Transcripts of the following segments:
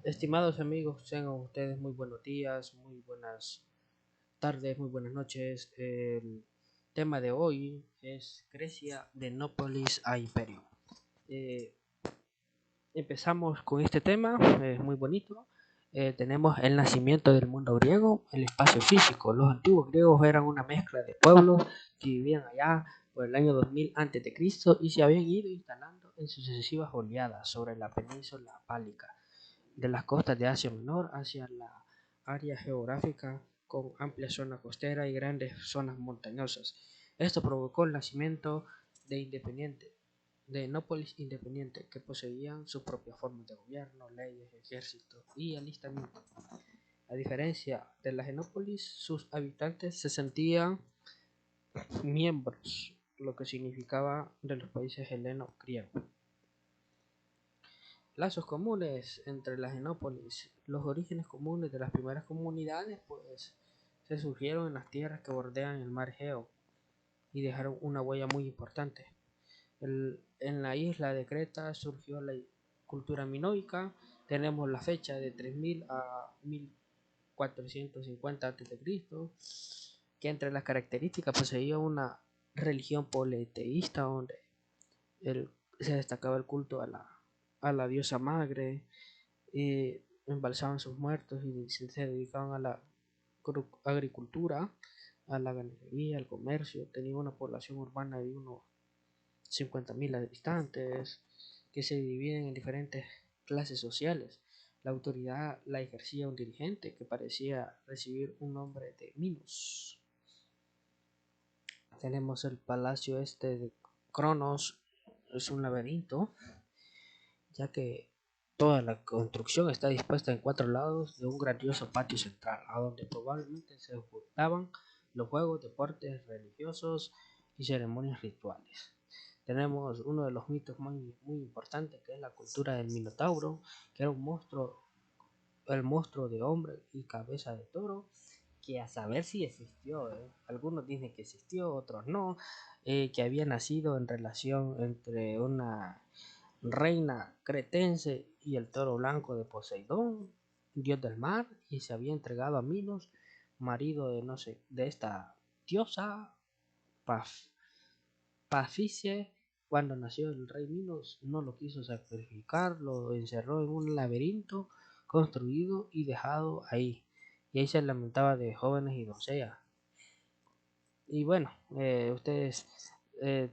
Estimados amigos, tengan ustedes muy buenos días, muy buenas tardes, muy buenas noches. El tema de hoy es Grecia de Nópolis a Imperio. Eh, Empezamos con este tema, es muy bonito. Tenemos el nacimiento del mundo griego, el espacio físico. Los antiguos griegos eran una mezcla de pueblos que vivían allá por el año 2000 a.C. y se habían ido instalando en sucesivas oleadas sobre la península Pálica, de las costas de Asia Menor hacia la área geográfica con amplia zona costera y grandes zonas montañosas. Esto provocó el nacimiento de Nópolis independiente, que poseían sus propias formas de gobierno, leyes, ejército y alistamiento. A diferencia de las Genópolis, sus habitantes se sentían miembros, lo que significaba de los países heleno-griegos. Lazos comunes entre las Genópolis. Los orígenes comunes de las primeras comunidades pues se surgieron en las tierras que bordean el mar Egeo y dejaron una huella muy importante. En la isla de Creta surgió la cultura minoica. Tenemos la fecha de 3000 a 1450 a.C., que entre las características poseía una religión politeísta donde el, se destacaba el culto a la diosa madre, embalsaban sus muertos y se dedicaban a la agricultura, a la ganadería, al comercio. Tenía una población urbana de unos 50.000 habitantes que se dividen en diferentes clases sociales. La autoridad la ejercía un dirigente que parecía recibir un nombre de Minos. Tenemos el palacio este de Cronos, es un laberinto, ya que toda la construcción está dispuesta en 4 lados de un grandioso patio central, a donde probablemente se ejecutaban los juegos, deportes religiosos y ceremonias rituales. Tenemos uno de los mitos muy importantes, que es la cultura del Minotauro, que era un monstruo, el monstruo de hombre y cabeza de toro, que a saber si existió, algunos dicen que existió, otros no, que había nacido en relación entre una reina cretense y el toro blanco de Poseidón, dios del mar, y se había entregado a Minos, marido de no sé, de esta diosa Pafice. Cuando nació el rey Minos no lo quiso sacrificar, lo encerró en un laberinto construido y dejado ahí, y ahí se lamentaba de jóvenes y doncellas. Y bueno, ustedes, eh,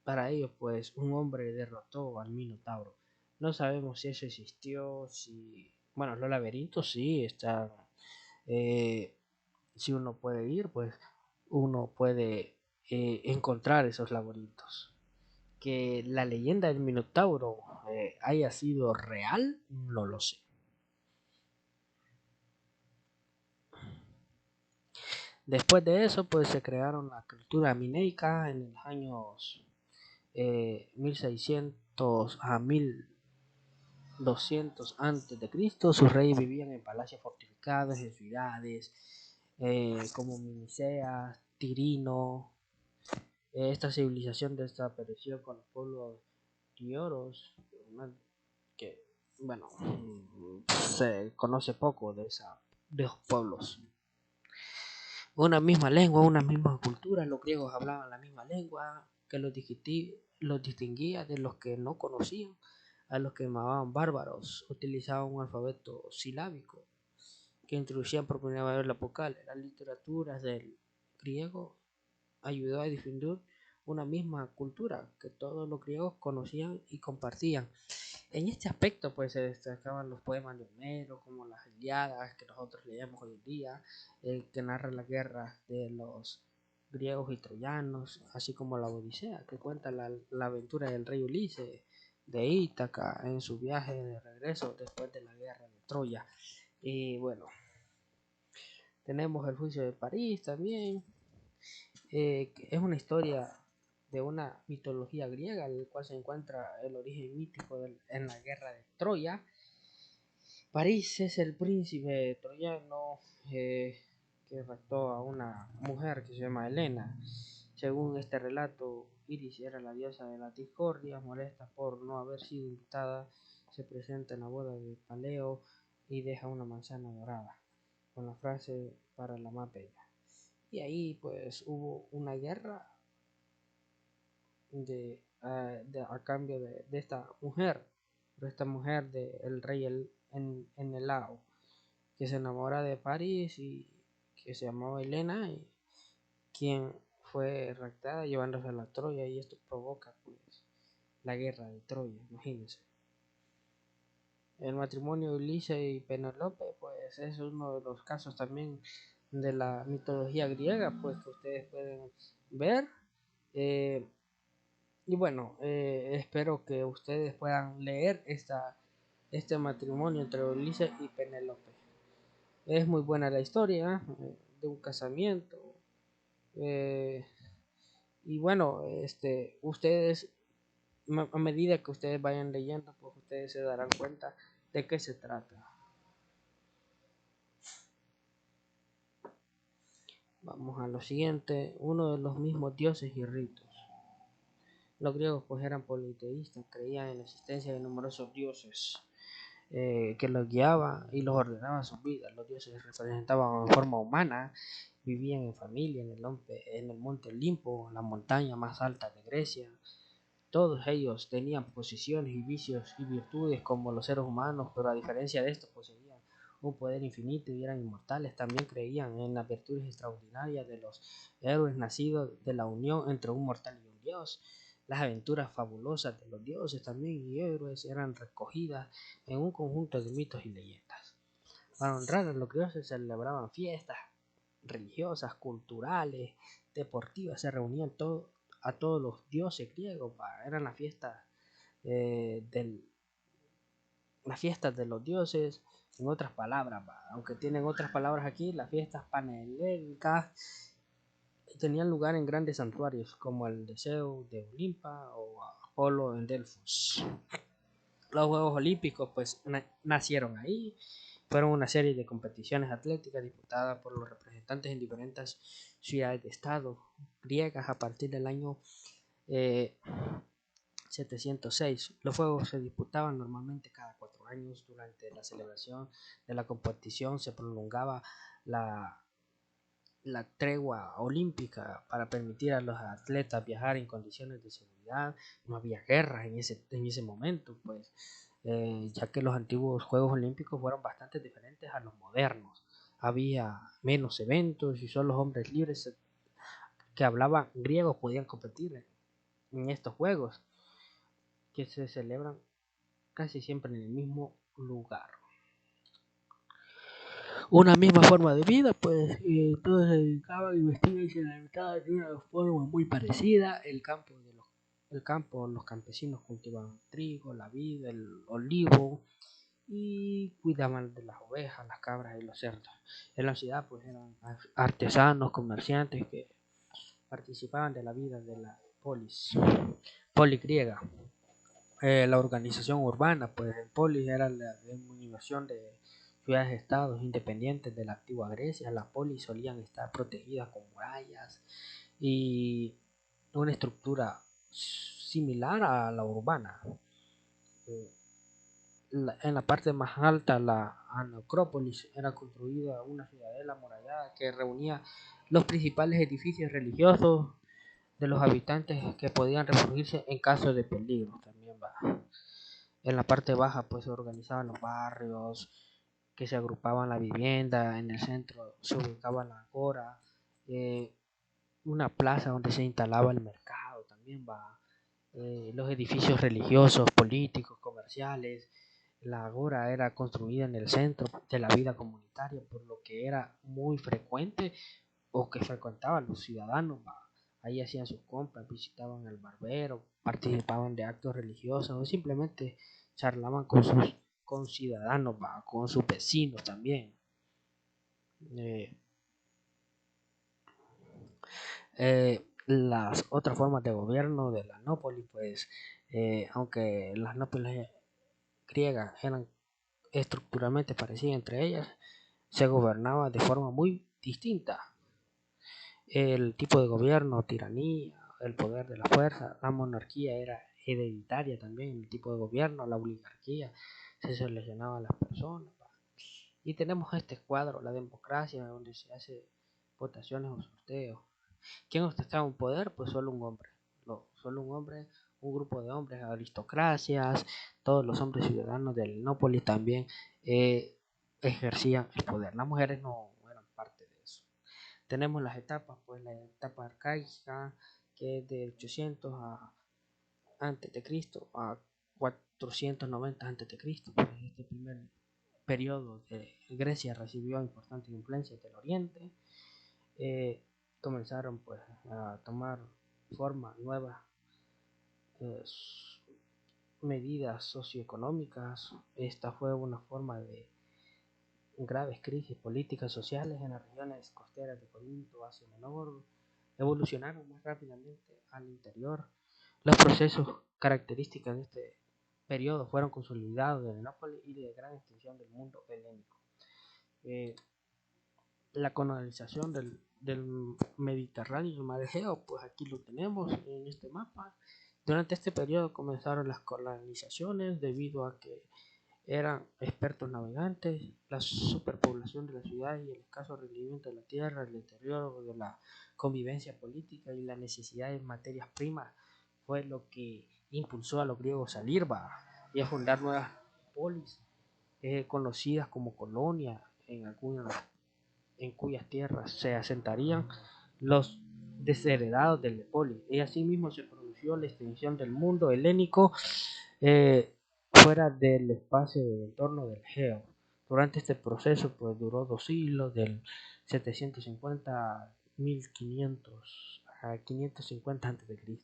para ellos, pues un hombre derrotó al Minotauro. No sabemos si eso existió, si... Bueno, los laberintos sí están... eh, si uno puede ir, pues uno puede encontrar esos laberintos. Que la leyenda del Minotauro haya sido real, no lo sé. Después de eso, pues se crearon la cultura mineica en los años 1600 a 1200 a.C. Sus reyes vivían en palacios fortificados, en ciudades como Minicea, Tirino. Esta civilización desapareció con los pueblos trioros, que, bueno, se conoce poco de esos pueblos. Una misma lengua, una misma cultura. Los griegos hablaban la misma lengua que los distinguía de los que no conocían, a los que llamaban bárbaros. Utilizaban un alfabeto silábico que introducían por primera vez la vocal. Las literaturas del griego ayudó a difundir una misma cultura que todos los griegos conocían y compartían. En este aspecto pues se destacaban los poemas de Homero, como las Ilíadas que nosotros leemos hoy en día, que narra la guerra de los griegos y troyanos, así como la Odisea, que cuenta la aventura del rey Ulises de Ítaca en su viaje de regreso después de la guerra de Troya. Y bueno, tenemos el juicio de París también, que es una historia de una mitología griega, en el cual se encuentra el origen mítico en la guerra de Troya. París es el príncipe troyano que raptó a una mujer que se llama Helena. Según este relato, Iris era la diosa de la discordia, molesta por no haber sido invitada, se presenta en la boda de Paleo, y deja una manzana dorada con la frase para la más bella. Y ahí pues hubo una guerra a cambio de esta mujer del rey en el lago, que se enamora de París y que se llamaba Helena, y quien fue raptada llevándose a la Troya, y esto provoca pues la guerra de Troya, imagínense. El matrimonio de Ulises y Penélope pues es uno de los casos también de la mitología griega, pues que ustedes pueden ver. Y bueno, espero que ustedes puedan leer este matrimonio entre Ulises y Penélope. Es muy buena la historia de un casamiento. eh, y bueno, ustedes, a medida que ustedes vayan leyendo, pues ustedes se darán cuenta de qué se trata. Vamos a lo siguiente, uno de los mismos dioses y ritos. Los griegos pues eran politeístas, creían en la existencia de numerosos dioses que los guiaban y los ordenaban sus vidas. Los dioses representaban en forma humana, vivían en familia en el monte Olimpo, la montaña más alta de Grecia. Todos ellos tenían posiciones y vicios y virtudes como los seres humanos, pero a diferencia de esto poseían un poder infinito y eran inmortales. También creían en las virtudes extraordinarias de los héroes nacidos de la unión entre un mortal y un dios. Las aventuras fabulosas de los dioses también y héroes eran recogidas en un conjunto de mitos y leyendas. Para honrar a los dioses se celebraban fiestas religiosas, culturales, deportivas, se reunían a todos los dioses griegos, eran eh, del, las fiestas de los dioses, en otras palabras, aunque tienen otras palabras aquí, las fiestas panhelénicas tenían lugar en grandes santuarios como el de Zeus de Olimpa o Apolo en Delfos. Los Juegos Olímpicos pues nacieron ahí. Fueron una serie de competiciones atléticas disputadas por los representantes en diferentes ciudades de estado griegas a partir del año 706. Los juegos se disputaban normalmente cada 4 años. Durante la celebración de la competición se prolongaba la tregua olímpica para permitir a los atletas viajar en condiciones de seguridad. No había guerra en ese momento, pues, ya que los antiguos Juegos Olímpicos fueron bastante diferentes a los modernos. Había menos eventos y solo los hombres libres que hablaban griego podían competir en estos Juegos, que se celebran casi siempre en el mismo lugar. Una misma forma de vida, pues todos se dedicaban y vestían y se alimentaban de una forma muy parecida. El campo, los campesinos cultivaban trigo, la vid, el olivo y cuidaban de las ovejas, las cabras y los cerdos. En la ciudad pues eran artesanos, comerciantes que participaban de la vida de la polis griega. La organización urbana, pues el polis era la denominación de ciudades-estados independientes de la antigua Grecia. Las polis solían estar protegidas con murallas y una estructura similar a la urbana. En la parte más alta, la Acrópolis, era construida una ciudadela amurallada que reunía los principales edificios religiosos de los habitantes que podían refugiarse en caso de peligro. También en la parte baja pues se organizaban los barrios que se agrupaban la vivienda. En el centro se ubicaba la agora, eh, una plaza donde se instalaba el mercado. También los edificios religiosos, políticos, comerciales. La agora era construida en el centro de la vida comunitaria, por lo que era muy frecuente o que frecuentaban los ciudadanos. Ahí hacían sus compras, visitaban al barbero, participaban de actos religiosos o simplemente charlaban con sus conciudadanos, con sus vecinos también. Eh, las otras formas de gobierno de la Nópolis, pues, aunque las Nópolis griegas eran estructuralmente parecidas entre ellas, se gobernaba de forma muy distinta. El tipo de gobierno, tiranía, el poder de la fuerza, la monarquía era hereditaria también, el tipo de gobierno, la oligarquía, se seleccionaba a las personas. Y tenemos este cuadro, la democracia, donde se hace votaciones o sorteos. ¿Quién ostentaba un poder? Pues solo un hombre. Solo un hombre, un grupo de hombres, aristocracias, todos los hombres ciudadanos del Lenópolis también ejercían el poder. Las mujeres no eran parte de eso. Tenemos las etapas, pues la etapa arcaica, que es de 800 antes de Cristo a 490 antes de Cristo. Pues este primer periodo de Grecia recibió importantes influencias del Oriente. eh, Comenzaron pues a tomar forma nuevas eh, medidas socioeconómicas. Esta fue una forma de graves crisis políticas sociales en las regiones costeras de Corinto, Asia Menor, evolucionaron más rápidamente al interior. Los procesos características de este periodo fueron consolidados de Nápoles y de gran extensión del mundo helénico. Eh, la colonización del Mediterráneo y el Mar Egeo, pues aquí lo tenemos en este mapa. Durante este periodo comenzaron las colonizaciones debido a que eran expertos navegantes, la superpoblación de la ciudad y el escaso rendimiento de la tierra, el deterioro de la convivencia política y la necesidad de materias primas fue lo que impulsó a los griegos a salir y a fundar nuevas polis conocidas como colonias en cuyas tierras se asentarían los desheredados del polis. Y asimismo se produjo la extensión del mundo helénico eh, fuera del espacio del entorno del Egeo. Durante este proceso pues duró 2 siglos, del 750 a 1500 a 550 a.C.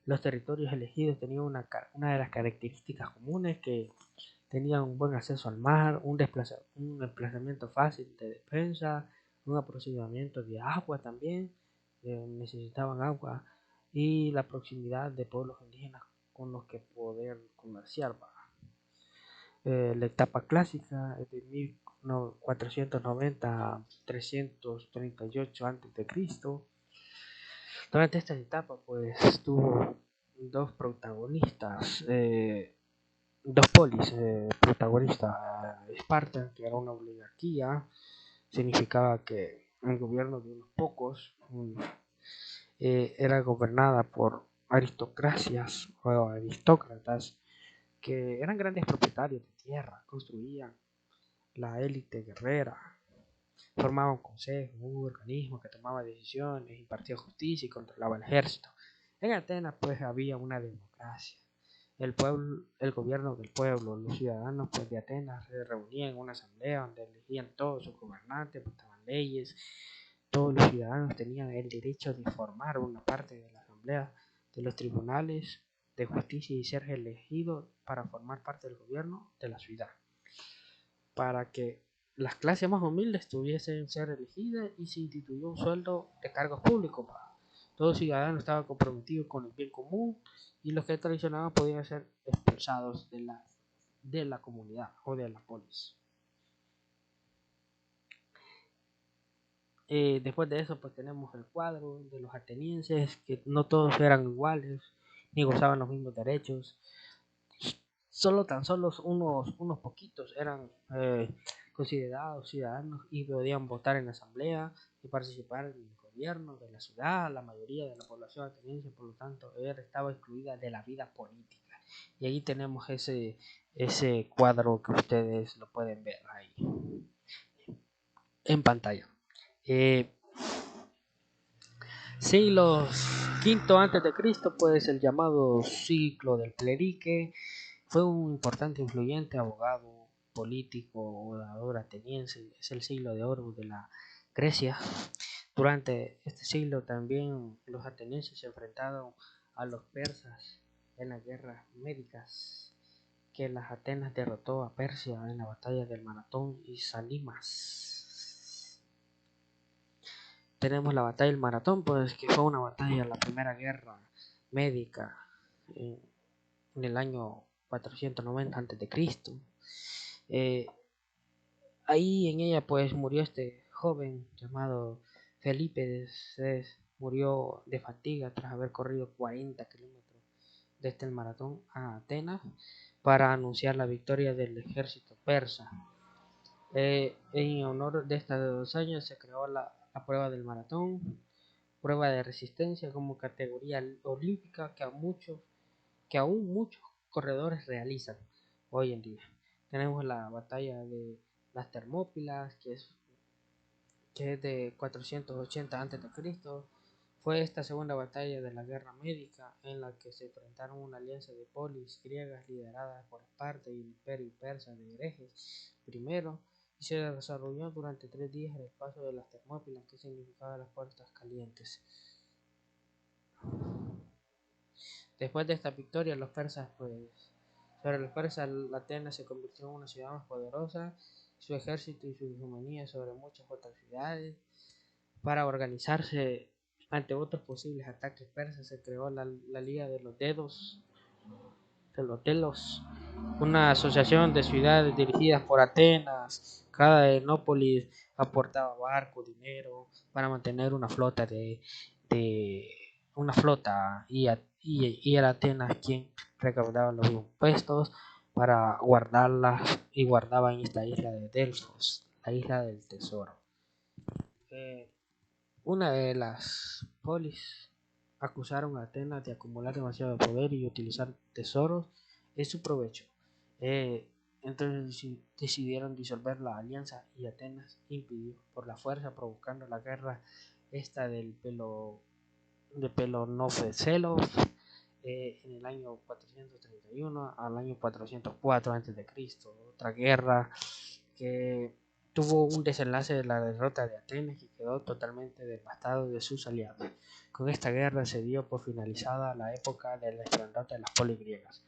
Los territorios elegidos tenían una de las características comunes que tenían un buen acceso al mar, un desplazamiento fácil de defensa, un aprovisionamiento de agua también, necesitaban agua, y la proximidad de pueblos indígenas con los que poder comerciar. La etapa clásica es de 1490 a 338 a.C. Durante esta etapa pues tuvo dos protagonistas, dos polis protagonistas. Esparta, que era una oligarquía, significaba que el gobierno de unos pocos era gobernada por aristocracias o aristócratas que eran grandes propietarios de tierra, construían la élite guerrera, formaban un consejo, un organismo que tomaba decisiones, impartía justicia y controlaba el ejército. En Atenas pues había una democracia. El pueblo, el gobierno del pueblo, los ciudadanos pues, de Atenas se reunían en una asamblea donde elegían todos sus gobernantes, votaban leyes. Todos los ciudadanos tenían el derecho de formar una parte de la asamblea, de los tribunales de justicia y ser elegidos para formar parte del gobierno de la ciudad, para que las clases más humildes tuviesen ser elegidas, y se instituyó un sueldo de cargos públicos. Todo ciudadano estaba comprometido con el bien común, y los que traicionaban podían ser expulsados de la comunidad o de la polis. Después de eso pues tenemos el cuadro de los atenienses, que no todos eran iguales ni gozaban los mismos derechos. Tan solo unos poquitos eran considerados ciudadanos y podían votar en la asamblea y participar en el gobierno de la ciudad. La mayoría de la población ateniense, por lo tanto, estaba excluida de la vida política. Y ahí tenemos ese cuadro que ustedes lo pueden ver ahí en pantalla. Siglos V antes de Cristo, pues el llamado siglo del clerique. Fue un importante influyente abogado, político, orador ateniense. Es el siglo de oro de la Grecia. Durante este siglo también los atenienses se enfrentaron a los persas en las guerras médicas, que las Atenas derrotó a Persia en la batalla del Maratón y Salimas. Tenemos la batalla del Maratón, pues que fue una batalla, la primera guerra médica en el año 490 a.C. Ahí en ella pues murió este joven llamado Felipe. Murió de fatiga tras haber corrido 40 kilómetros desde el Maratón a Atenas para anunciar la victoria del ejército persa. En honor de estos 2 años se creó la prueba del maratón, prueba de resistencia como categoría olímpica que aún muchos corredores realizan hoy en día. Tenemos la batalla de las Termópilas, que es de 480 a.C. Fue esta segunda batalla de la Guerra Médica en la que se enfrentaron una alianza de polis griegas lideradas por Esparta y el imperio persa de Erejes primero, y se desarrolló durante 3 días el paso de las Termópilas, que significaba las puertas calientes. Después de esta victoria, sobre los persas, Atenas se convirtió en una ciudad más poderosa, su ejército y su hegemonía sobre muchas otras ciudades. Para organizarse ante otros posibles ataques persas, se creó la Liga de los Delos, una asociación de ciudades dirigidas por Atenas. Cada enópolis aportaba barcos, dinero para mantener de una flota y era Atenas quien recaudaba los impuestos para guardarlas y guardaba en esta isla de Delfos, la isla del tesoro. Eh, una de las polis acusaron a Atenas de acumular demasiado poder y utilizar tesoros en su provecho. Eh, entonces decidieron disolver la alianza y Atenas impidió por la fuerza, provocando la guerra esta de Peloponnesos en el año 431 al año 404 a.C. Otra guerra que tuvo un desenlace de la derrota de Atenas y quedó totalmente devastado de sus aliados. Con esta guerra se dio por finalizada la época del esplendor de las polis griegas.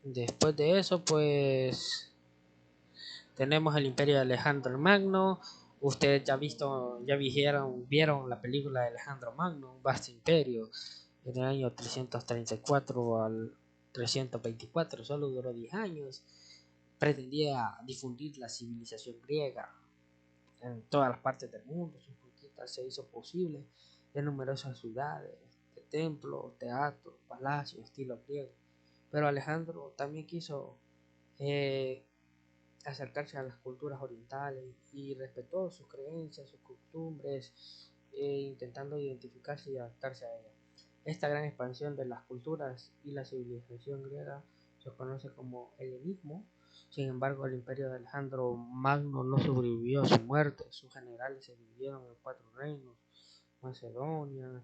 Después de eso, pues tenemos el imperio de Alejandro Magno. Ustedes vieron la película de Alejandro Magno, un vasto imperio, en el año 334 al 324, solo duró 10 años. Pretendía difundir la civilización griega en todas las partes del mundo. Su conquista se hizo posible en numerosas ciudades, de templos, teatros, palacios, estilo griego. Pero Alejandro también quiso acercarse a las culturas orientales y respetó sus creencias, sus costumbres, intentando identificarse y adaptarse a ellas. Esta gran expansión de las culturas y la civilización griega se conoce como helenismo. Sin embargo, el imperio de Alejandro Magno no sobrevivió a su muerte. Sus generales se dividieron en 4 reinos: Macedonia,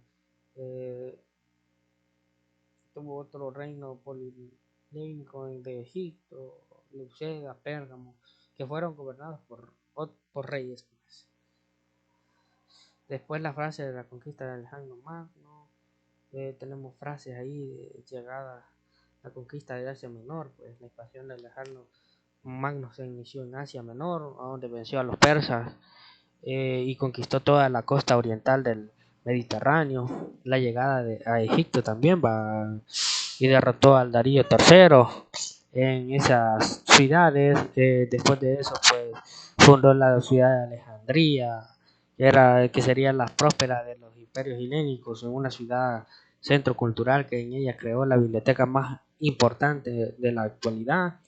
tuvo otro reino polilémico de Egipto, Leuceda, Pérgamo, que fueron gobernados por reyes. Después la frase de la conquista de Alejandro Magno, tenemos frases ahí de llegada a la conquista de Asia Menor. Pues la invasión de Alejandro Magno se inició en Asia Menor, a donde venció a los persas y conquistó toda la costa oriental del Mediterráneo. La llegada a Egipto también y derrotó al Darío III en esas ciudades. Después de eso, pues fundó la ciudad de Alejandría, que sería la próspera de los imperios helénicos, en una ciudad centro cultural que en ella creó la biblioteca más importante de la actualidad,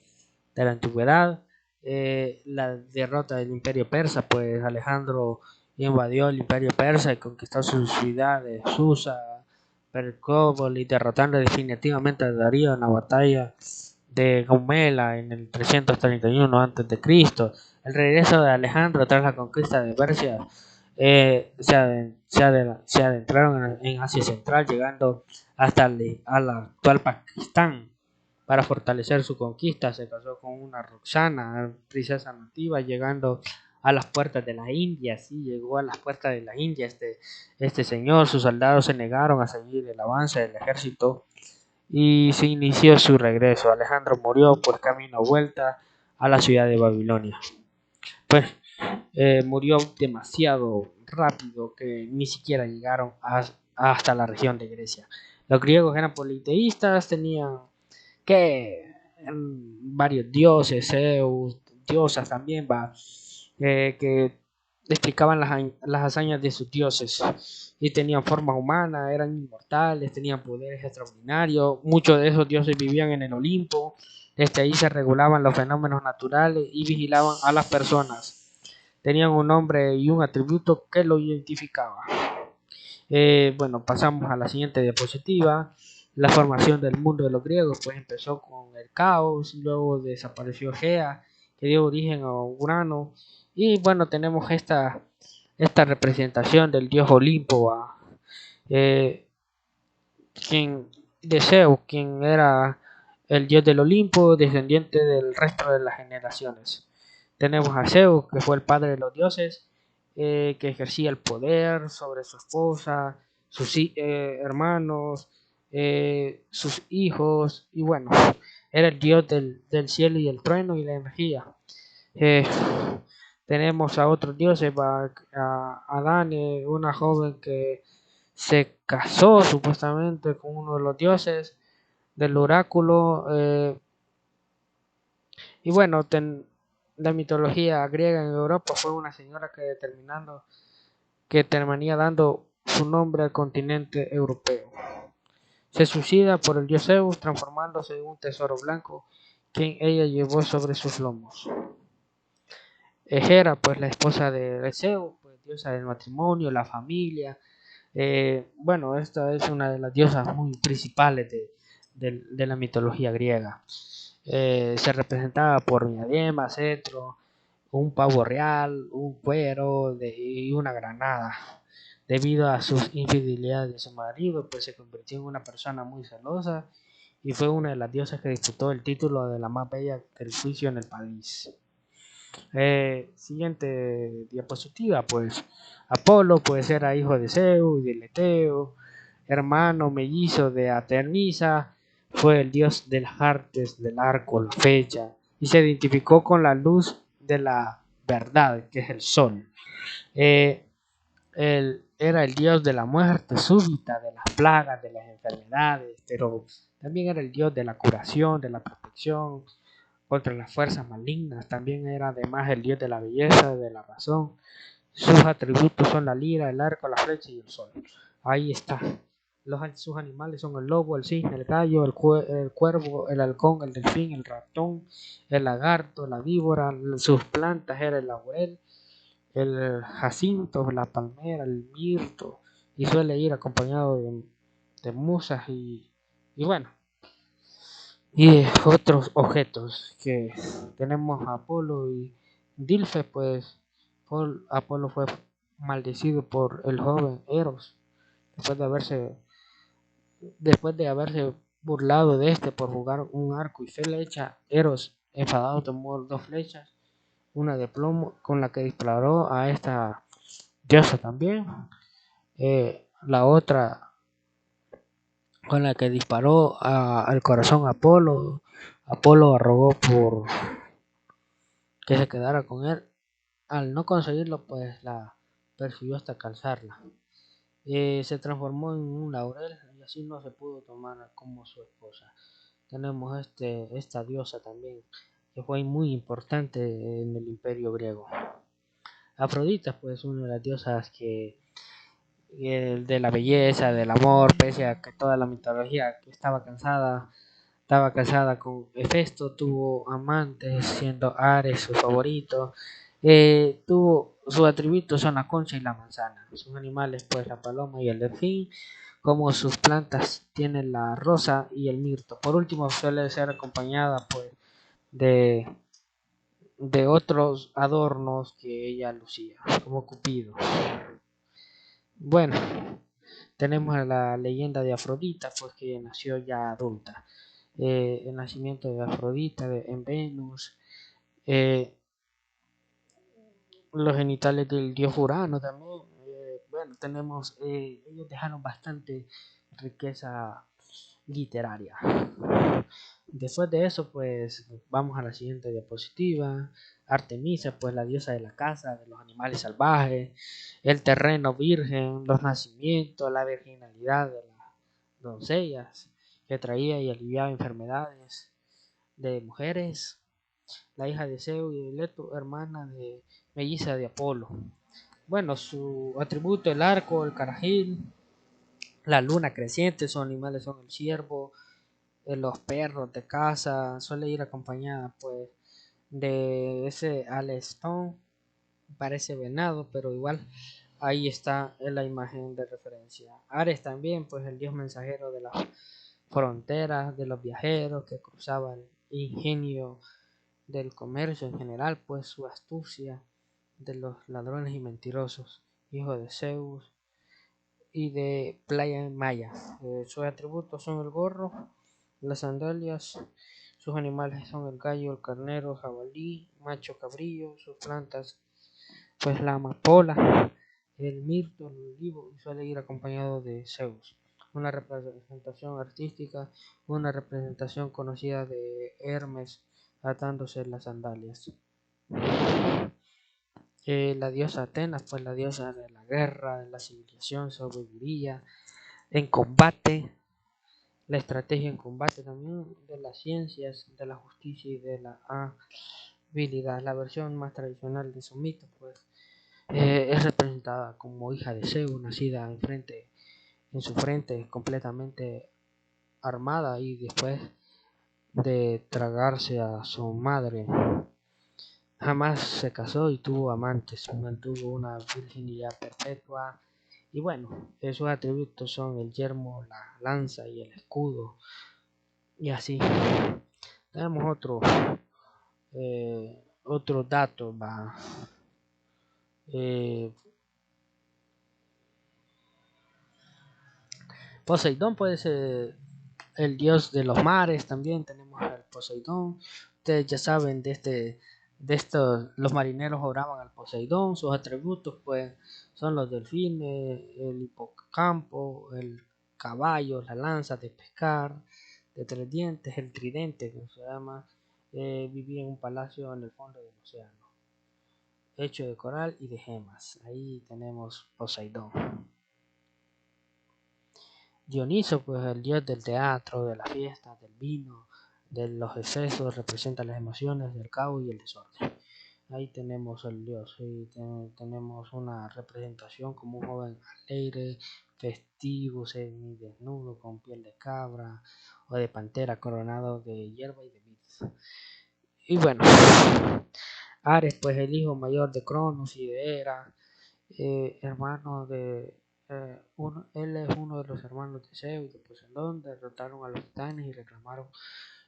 de la antigüedad. La derrota del imperio persa, pues Alejandro invadió el imperio persa y conquistó sus ciudades, Susa, Percópolis, derrotando definitivamente a Darío en la batalla de Gaumela en el 331 a.C. El regreso de Alejandro tras la conquista de Persia, se adentraron en Asia Central, llegando hasta al actual Pakistán. Para fortalecer su conquista, se casó con una Roxana, princesa nativa, llegando a las puertas de la India. Sí, llegó a las puertas de la India este señor. Sus soldados se negaron a seguir el avance del ejército y se inició su regreso. Alejandro murió por camino a vuelta a la ciudad de Babilonia. Pues murió demasiado rápido que ni siquiera llegaron hasta la región de Grecia. Los griegos eran politeístas, tenían que varios dioses, Zeus, diosas también, que explicaban las hazañas de sus dioses y tenían formas humanas, eran inmortales, tenían poderes extraordinarios. Muchos de esos dioses vivían en el Olimpo. Desde ahí se regulaban los fenómenos naturales y vigilaban a las personas. Tenían un nombre y un atributo que lo identificaba. Bueno, pasamos a la siguiente diapositiva. La formación del mundo de los griegos pues empezó con el caos, luego desapareció Gea, que dio origen a Urano, y bueno, tenemos esta representación del dios Olimpo, eh, quien de Zeus, quien era el dios del Olimpo, descendiente del resto de las generaciones. Tenemos a Zeus, que fue el padre de los dioses, que ejercía el poder sobre su esposa, sus hermanos, sus hijos, y bueno, era el dios del cielo y el trueno y la energía. Eh, tenemos a otros dioses, a Dane, una joven que se casó supuestamente con uno de los dioses del oráculo. Y bueno, la mitología griega en Europa fue una señora que terminía dando su nombre al continente europeo. Se suicida por el dios Zeus, transformándose en un tesoro blanco, quien ella llevó sobre sus lomos. Hera, pues la esposa de Zeus, pues diosa del matrimonio, la familia. Bueno, esta es una de las diosas muy principales de la mitología griega. Se representaba por una diadema, cetro, un pavo real, un cuero y una granada. Debido a sus infidelidades de su marido, pues se convirtió en una persona muy celosa y fue una de las diosas que disputó el título de la más bella del juicio en el país. Siguiente diapositiva, pues Apolo pues era hijo de Zeus y de Leteo, hermano mellizo de Artemisa, fue el dios de las artes, del arco, la flecha, y se identificó con la luz de la verdad, que es el sol. Él era el dios de la muerte súbita, de las plagas, de las enfermedades, pero también era el dios de la curación, de la protección contra las fuerzas malignas. También era además el dios de la belleza, de la razón. Sus atributos son la lira, el arco, la flecha y el sol. Ahí está. Sus animales son el lobo, el cisne, el gallo, el cuervo, el halcón, el delfín, el ratón, el lagarto, la víbora. Sus plantas eran el laurel, el jacinto, la palmera, el mirto, y suele ir acompañado de musas y bueno, y otros objetos que tenemos a Apolo y Dilfe, pues Apolo fue maldecido por el joven Eros después de haberse, después de haberse burlado de este por jugar un arco y flecha. Eros, enfadado, tomó dos flechas, una de plomo con la que disparó a esta diosa también, la otra con la que disparó al corazón Apolo. Apolo rogó por que se quedara con él. Al no conseguirlo, pues la persiguió hasta alcanzarla. Se transformó en un laurel y así no se pudo tomar como su esposa. Tenemos esta diosa también que fue muy importante en el imperio griego. Afrodita, pues una de las diosas que de la belleza, del amor, pese a que toda la mitología estaba casada con Hefesto, tuvo amantes, siendo Ares su favorito. Sus atributos son la concha y la manzana. Sus animales, pues la paloma y el delfín. Como sus plantas tienen la rosa y el mirto. Por último, suele ser acompañada pues de, de otros adornos que ella lucía, como Cupido. Bueno, tenemos la leyenda de Afrodita, pues que nació ya adulta. El nacimiento de Afrodita en Venus, eh, los genitales del dios Urano también. Bueno, ellos dejaron bastante riqueza literaria. Después de eso, pues vamos a la siguiente diapositiva. Artemisa, pues la diosa de la caza, de los animales salvajes, el terreno virgen, los nacimientos, la virginalidad de las doncellas, que traía y aliviaba enfermedades de mujeres, la hija de Zeus y de Leto, hermana de melliza de Apolo. Bueno, su atributo, el arco, el carajil, la luna creciente, sus animales son el ciervo, los perros de casa, suele ir acompañada pues de ese alestón, parece venado, pero igual ahí está en la imagen de referencia. Ares también, pues el dios mensajero de las fronteras, de los viajeros que cruzaban, ingenio del comercio en general, pues su astucia de los ladrones y mentirosos, hijo de Zeus y de Playa Maya. Sus atributos son el gorro, las sandalias, sus animales son el gallo, el carnero, jabalí, macho cabrillo, sus plantas pues la amapola, el mirto, el olivo, y suele ir acompañado de Zeus. Una representación artística, una representación conocida de Hermes atándose las sandalias. La diosa Atenas, pues la diosa de la guerra, de la civilización, sabiduría, en combate, la estrategia en combate también, de las ciencias, de la justicia y de la habilidad. La versión más tradicional de su mito, pues es representada como hija de Zeus, nacida en su frente completamente armada y después de tragarse a su madre. Jamás se casó y tuvo amantes, mantuvo una virginidad perpetua. Y bueno, sus atributos son el yermo, la lanza y el escudo. Y así. Tenemos otro dato. Va. Eh, Poseidón puede ser el dios de los mares. También tenemos al Poseidón. Ustedes ya saben de estos, los marineros oraban al Poseidón. Sus atributos pues son los delfines, el hipocampo, el caballo, la lanza de pescar, de 3 dientes, el tridente que se llama. Vivía en un palacio en el fondo del océano, hecho de coral y de gemas. Ahí tenemos Poseidón. Dioniso, pues el dios del teatro, de la fiesta, del vino, de los excesos, representa las emociones, del caos y el desorden. Ahí tenemos el dios, y tenemos una representación como un joven alegre, festivo, semidesnudo, con piel de cabra o de pantera, coronado de hierba y de vid. Y bueno, Ares, pues el hijo mayor de Cronos y de Hera, hermano de él es uno de los hermanos de Zeus y de Poseidón, derrotaron a los titanes y reclamaron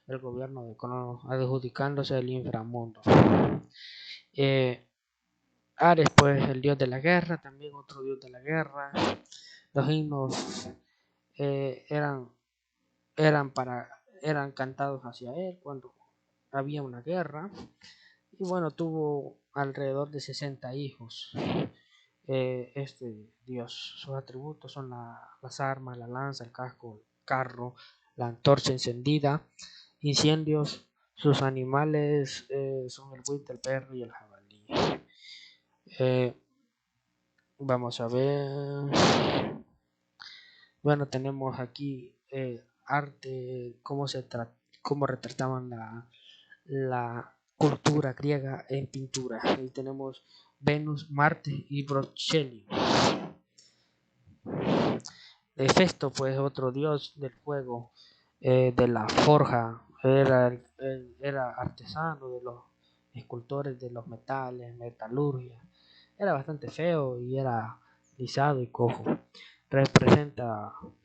el gobierno de Cronos, adjudicándose el inframundo. Eh, Ares, pues el dios de la guerra, también otro dios de la guerra. Los himnos eh, eran, eran cantados hacia él cuando había una guerra. Y bueno, tuvo alrededor de 60 hijos. Este dios, sus atributos son las armas, la lanza, el casco, el carro, la antorcha encendida, incendios. Sus animales son el buitre, el perro y el jabalí. Eh, Vamos a ver. Bueno, tenemos aquí arte, cómo retrataban la cultura griega en pintura. Ahí tenemos Venus, Marte y Botticelli. Hefesto, pues otro dios del fuego, de la forja, era artesano de los escultores de los metales, metalurgia. Era bastante feo y era lisado y cojo.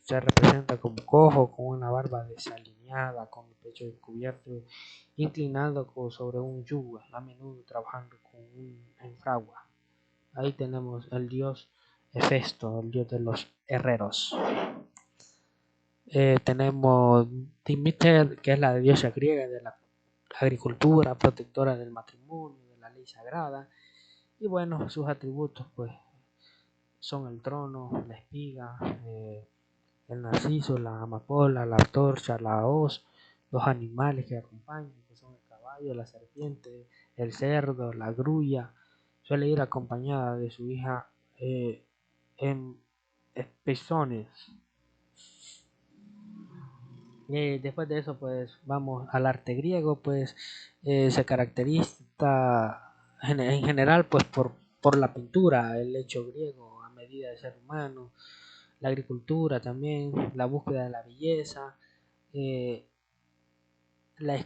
Se representa como cojo, con una barba desalineada, con el pecho descubierto, inclinado sobre un yugo, a menudo trabajando con en fragua. Ahí tenemos el dios Hefesto, el dios de los herreros. Tenemos Demeter, que es la diosa griega de la agricultura, protectora del matrimonio, de la ley sagrada. Y bueno, sus atributos pues son el trono, la espiga, el narciso, la amapola, la antorcha, la hoz, los animales que acompañan, que son el caballo, la serpiente, el cerdo, la grulla. Suele ir acompañada de su hija en pezones. Después de eso, pues vamos al arte griego, pues se caracteriza en general pues por por la pintura, el hecho griego a medida del ser humano, la agricultura también, la búsqueda de la belleza, eh, la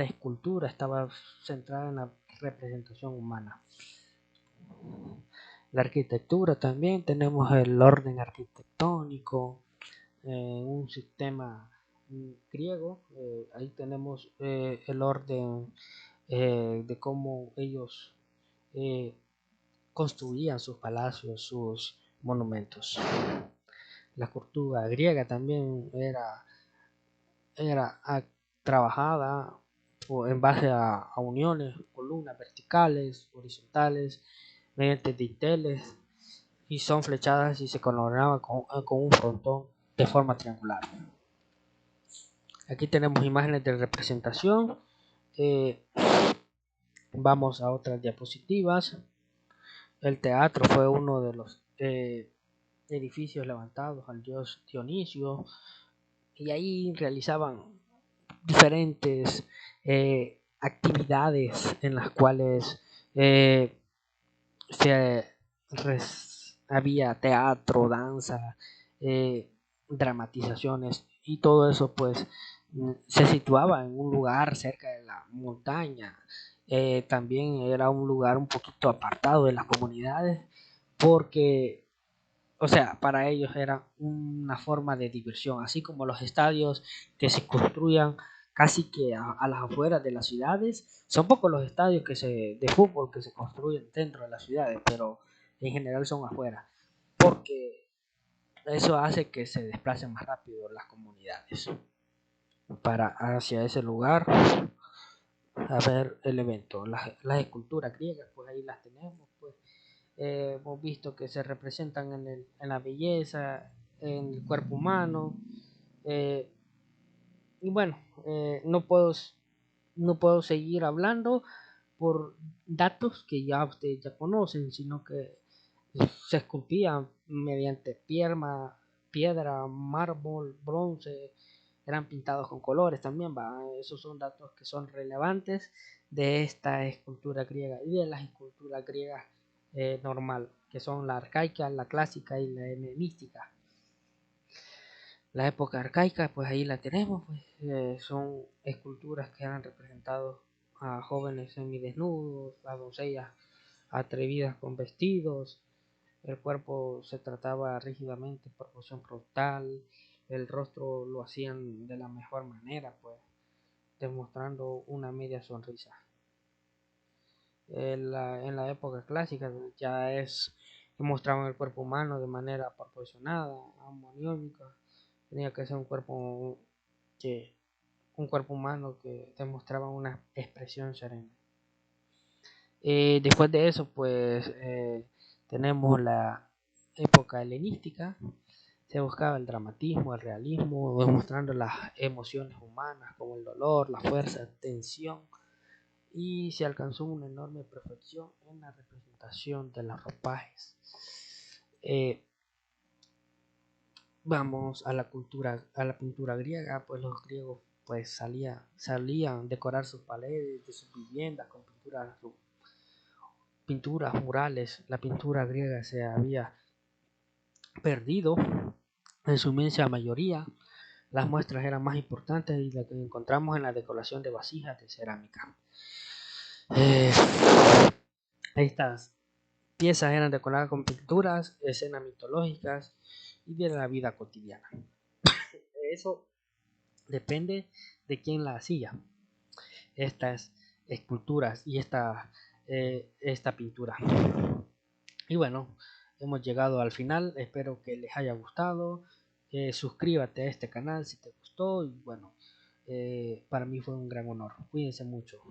escultura estaba centrada en la representación humana. La arquitectura también, tenemos el orden arquitectónico, un sistema griego, ahí tenemos el orden de cómo ellos eh, construían sus palacios, sus monumentos. La cultura griega también era trabajada en base a uniones, columnas verticales, horizontales, mediante dinteles, y son flechadas y se coronaban con un frontón de forma triangular. Aquí tenemos imágenes de representación. Eh, Vamos a otras diapositivas. El teatro fue uno de los edificios levantados al dios Dionisio, y ahí realizaban diferentes actividades en las cuales eh, se había teatro, danza, dramatizaciones, y todo eso pues se situaba en un lugar cerca de la montaña. También era un lugar un poquito apartado de las comunidades, porque, o sea, para ellos era una forma de diversión, así como los estadios que se construían casi que a las afueras de las ciudades. Son pocos los estadios de fútbol que se construyen dentro de las ciudades, pero en general son afuera, porque eso hace que se desplacen más rápido las comunidades para hacia ese lugar a ver el evento. Las esculturas griegas, pues ahí las tenemos, pues hemos visto que se representan en la belleza, en el cuerpo humano, eh, y bueno, no puedo seguir hablando por datos que ya ustedes ya conocen, sino que se esculpían mediante piedra, mármol, bronce, eran pintados con colores también, ¿va? Esos son datos que son relevantes de esta escultura griega y de las esculturas griegas normal, que son la arcaica, la clásica y la helenística. La época arcaica, pues ahí la tenemos, pues, son esculturas que han representado a jóvenes semidesnudos, a doncellas atrevidas con vestidos, el cuerpo se trataba rígidamente por posición frontal, el rostro lo hacían de la mejor manera, pues demostrando una media sonrisa. En la época clásica ya mostraban el cuerpo humano de manera proporcionada, armoniónica. Tenía que ser que un cuerpo humano que demostraba una expresión serena. Después de eso, pues tenemos la época helenística. Se buscaba el dramatismo, el realismo, demostrando las emociones humanas como el dolor, la fuerza, tensión, y se alcanzó una enorme perfección en la representación de los ropajes. Vamos a la pintura griega, pues los griegos pues salían decorar sus paredes de sus viviendas con pinturas murales. La pintura griega se había perdido en su inmensa mayoría. Las muestras eran más importantes y las que encontramos en la decoración de vasijas de cerámica. Eh, Estas piezas eran decoradas con pinturas, escenas mitológicas y de la vida cotidiana. Eso depende de quién la hacía, estas esculturas y esta pintura. Y bueno, hemos llegado al final, espero que les haya gustado. Suscríbete a este canal si te gustó, y bueno, para mí fue un gran honor. Cuídense mucho.